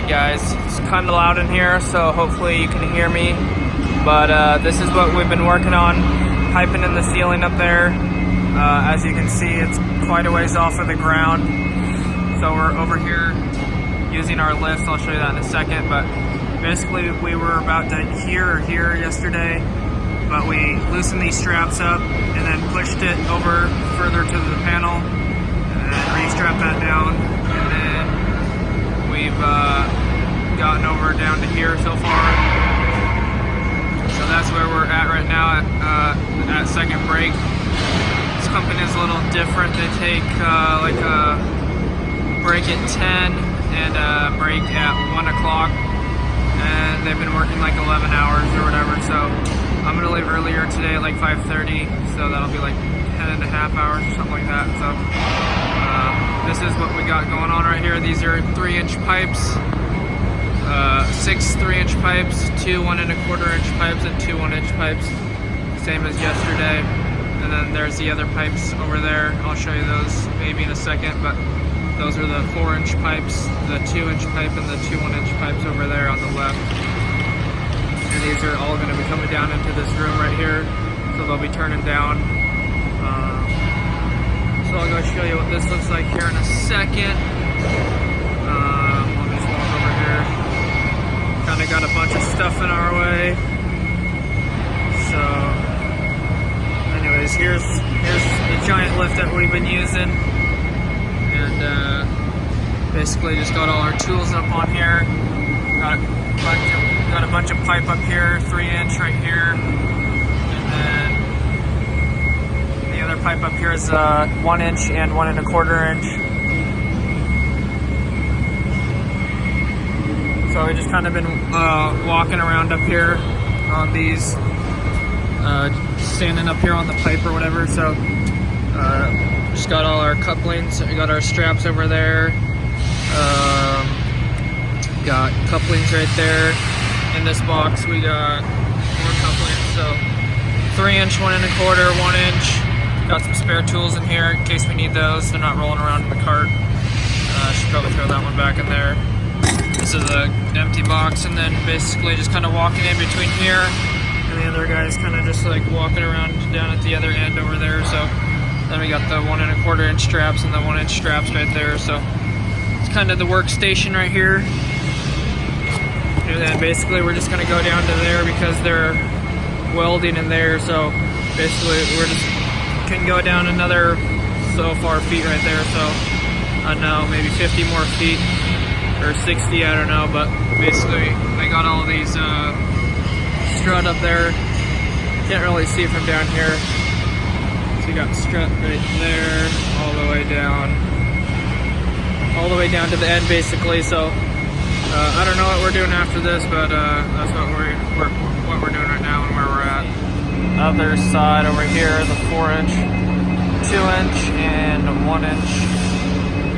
Alright guys, it's kind of loud in here, so hopefully you can hear me. But this is what we've been working on, piping in the ceiling up there. As you can see, it's quite a ways off of the ground. So we're over here using our lifts. I'll show you that in a second. But basically we were about to here yesterday, but we loosened these straps up and then pushed it over further to the panel and then re-strapped that down. And then we've gotten over down to here so far. So that's where we're at right now at second break. This company is a little different. They take like a break at 10 and a break at 1 o'clock. And they've been working like 11 hours or whatever. So I'm gonna leave earlier today at like 5:30. So that'll be like 10 and a half hours or something like that. So this is what we got going on right here. These are 3-inch pipes. 6 3-inch pipes, 2 1 1/4 inch pipes, and 2 1-inch pipes, same as yesterday. And then there's the other pipes over there. I'll show you those maybe in a second, but those are the 4-inch pipes, the 2-inch pipe, and the 2 1-inch pipes over there on the left. And these are all going to be coming down into this room right here, so they'll be turning down. So I'll go show you what this looks like here in a second. I'll just walk over here. Kind of got a bunch of stuff in our way. So, anyways, here's the giant lift that we've been using, and basically just got all our tools up on here. Got a bunch of pipe up here, 3-inch right here, and then the other pipe up here is 1-inch and 1 1/4 inch. So we just kind of been walking around up here on these, standing up here on the pipe or whatever. So just got all our couplings. We got our straps over there. Got couplings right there. In this box we got more couplings. So 3-inch, 1 1/4, 1-inch. Got some spare tools in here in case we need those. They're not rolling around in the cart. Should probably throw that one back in there. This is an empty box, and then basically just kind of walking in between here, and the other guy's kind of just like walking around down at the other end over there. So then we got the 1 1/4 inch straps and the 1-inch straps right there. So it's kind of the workstation right here. And then basically we're just gonna go down to there because they're welding in there. So basically we're just can go down another so far feet right there. So I don't know, maybe 50 more feet. Or 60, I don't know, but basically I got all of these strut up there. Can't really see from down here. So you got strut right there, all the way down to the end basically. So I don't know what we're doing after this, but that's what we're doing right now and where we're at. Other side over here, the 4-inch, 2-inch, and 1-inch.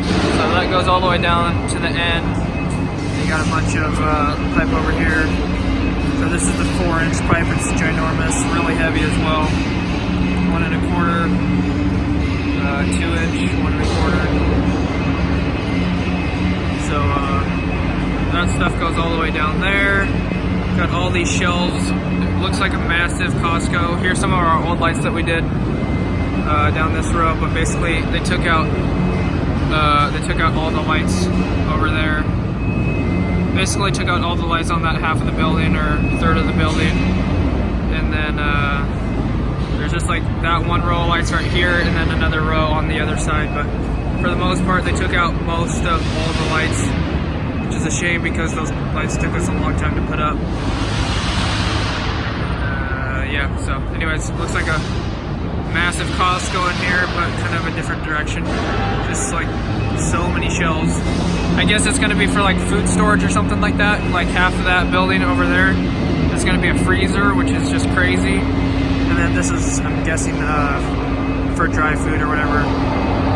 So that goes all the way down to the end. You got a bunch of pipe over here. So this is the 4-inch pipe. It's ginormous, really heavy as well. 1 1/4, 2-inch, 1 1/4. So that stuff goes all the way down there. Got all these shelves. It looks like a massive Costco. Here's some of our old lights that we did down this row, but basically they took out all the lights over there. Basically took out all the lights on that half of the building or third of the building. And then there's just like that one row of lights right here and then another row on the other side. But for the most part, they took out most of all the lights, which is a shame because those lights took us a long time to put up. Yeah, so anyways, looks like a massive Costco in here, but kind of a different direction. Just like so many shelves. I guess it's gonna be for like food storage or something like that. Like half of that building over there is gonna be a freezer, which is just crazy. And then this is, I'm guessing, for dry food or whatever,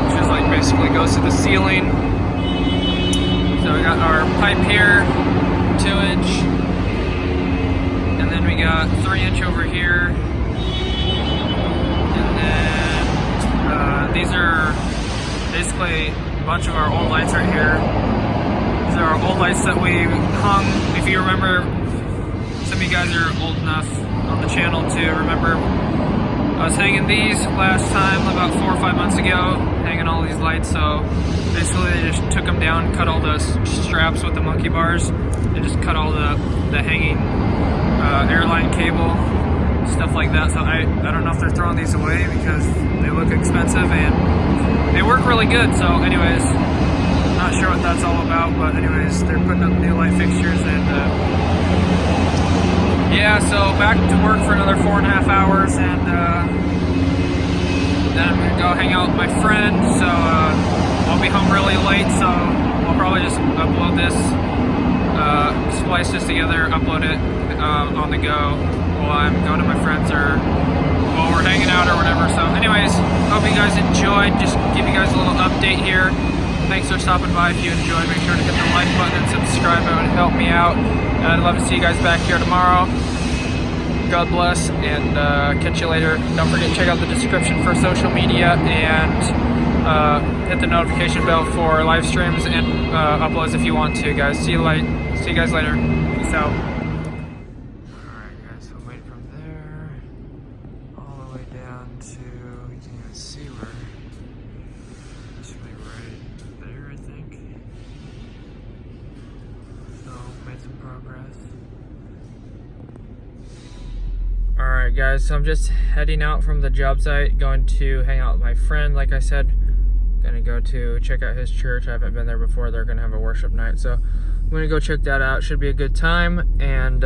which is like basically goes to the ceiling. So we got our pipe here, 2-inch, and then we got 3-inch over here. These are basically a bunch of our old lights right here. These are our old lights that we hung. If you remember, some of you guys are old enough on the channel to remember I was hanging these last time about 4 or 5 months ago, hanging all these lights. So basically they just took them down, cut all the straps with the monkey bars, and just cut all the hanging airline cable, stuff like that. So I don't know if they're throwing these away because they look expensive and they work really good. So anyways, not sure what that's all about, but anyways, they're putting up new light fixtures and yeah, so back to work for another 4.5 hours, and then I'm gonna go hang out with my friend. So I'll be home really late, so I'll probably just upload this, splice this together, upload it on the go while I'm going to my friends or while we're hanging out or whatever. So anyways, hope you guys enjoyed. Just give you guys a little update here. Thanks for stopping by. If you enjoyed, make sure to hit the like button and subscribe. It would help me out. I'd love to see you guys back here tomorrow. God bless, and catch you later. Don't forget to check out the description for social media and hit the notification bell for live streams and uploads if you want to, guys. See you guys later. Peace out. Alright guys, so I'm waiting from there all the way down to, you can even see where, it's like right there, I think. So, made some progress. Alright guys, so I'm just heading out from the job site, going to hang out with my friend, like I said. Gonna go to check out his church. I haven't been there before. They're gonna have a worship night, so I'm gonna go check that out. Should be a good time. And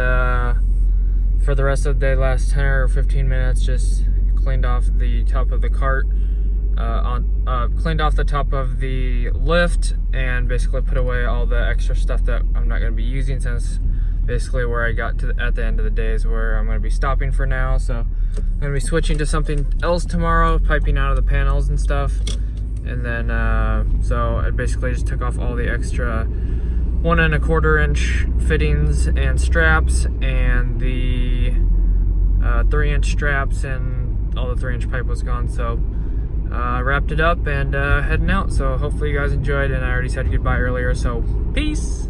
for the rest of the day, last 10 or 15 minutes, just cleaned off the top of the cart, cleaned off the top of the lift, and basically put away all the extra stuff that I'm not gonna be using, since basically where I got to at the end of the day is where I'm going to be stopping for now. So I'm going to be switching to something else tomorrow, piping out of the panels and stuff. And then so I basically just took off all the extra 1 1/4 inch fittings and straps, and the 3 inch straps, and all the 3 inch pipe was gone. So I wrapped it up and heading out. So hopefully you guys enjoyed, and I already said goodbye earlier, so peace.